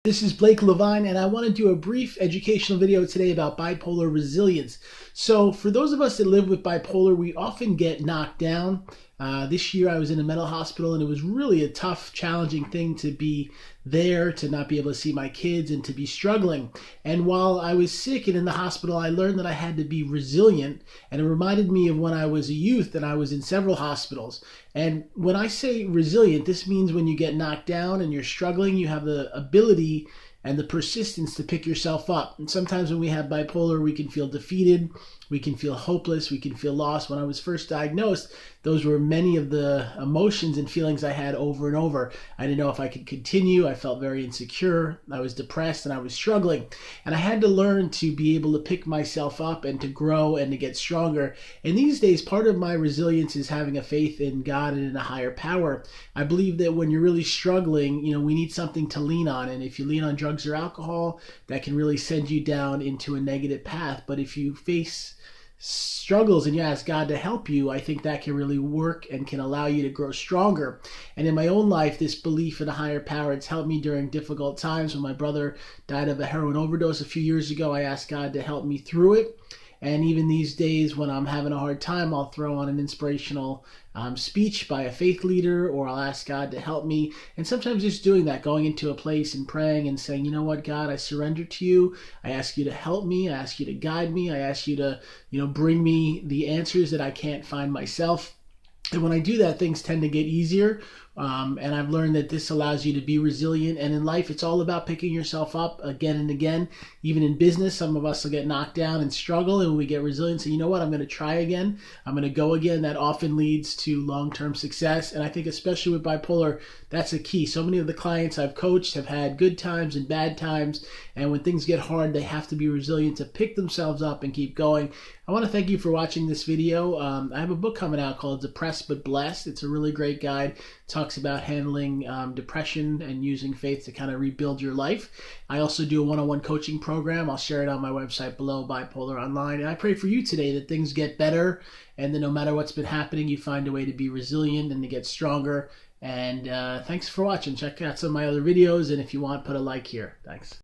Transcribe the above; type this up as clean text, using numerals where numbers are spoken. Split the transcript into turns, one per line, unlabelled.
This is Blake Levine, and I want to do a brief educational video today about bipolar resilience. So for those of us that live with bipolar, we often get knocked down. This year I was in a mental hospital, and it was really a tough, challenging thing to be there, to not be able to see my kids, and to be struggling. And while I was sick and in the hospital, I learned that I had to be resilient, and it reminded me of when I was a youth and I was in several hospitals. And when I say resilient, this means when you get knocked down and you're struggling, you have the ability and the persistence to pick yourself up. And sometimes when we have bipolar, we can feel defeated, we can feel hopeless, we can feel lost. When I was first diagnosed, those were many of the emotions and feelings I had over and over. I didn't know if I could continue. I felt very insecure. I was depressed and I was struggling. And I had to learn to be able to pick myself up and to grow and to get stronger. And these days, part of my resilience is having a faith in God and in a higher power. I believe that when you're really struggling, we need something to lean on. And if you lean on drugs or alcohol, that can really send you down into a negative path. But if you face struggles and you ask God to help you, I think that can really work and can allow you to grow stronger. And in my own life, this belief in a higher power, it's helped me during difficult times. When my brother died of a heroin overdose a few years ago, I asked God to help me through it. And even these days when I'm having a hard time, I'll throw on an inspirational speech by a faith leader, or I'll ask God to help me. And sometimes just doing that, going into a place and praying and saying, you know what, God, I surrender to you. I ask you to help me. I ask you to guide me. I ask you to, bring me the answers that I can't find myself. And when I do that, things tend to get easier. And I've learned that this allows you to be resilient. And in life, it's all about picking yourself up again and again. Even in business, some of us will get knocked down and struggle, and when we get resilient, say, you know what, I'm going to try again. I'm going to go again. That often leads to long-term success. And I think especially with bipolar, that's a key. So many of the clients I've coached have had good times and bad times. And when things get hard, they have to be resilient to pick themselves up and keep going. I want to thank you for watching this video. I have a book coming out called Depressed But Blessed. It's a really great guide. It talks about handling depression and using faith to kind of rebuild your life. I also do a one-on-one coaching program. I'll share it on my website below, Bipolar Online. And I pray for you today that things get better, and that no matter what's been happening, you find a way to be resilient and to get stronger. And thanks for watching. Check out some of my other videos, and if you want, put a like here. Thanks.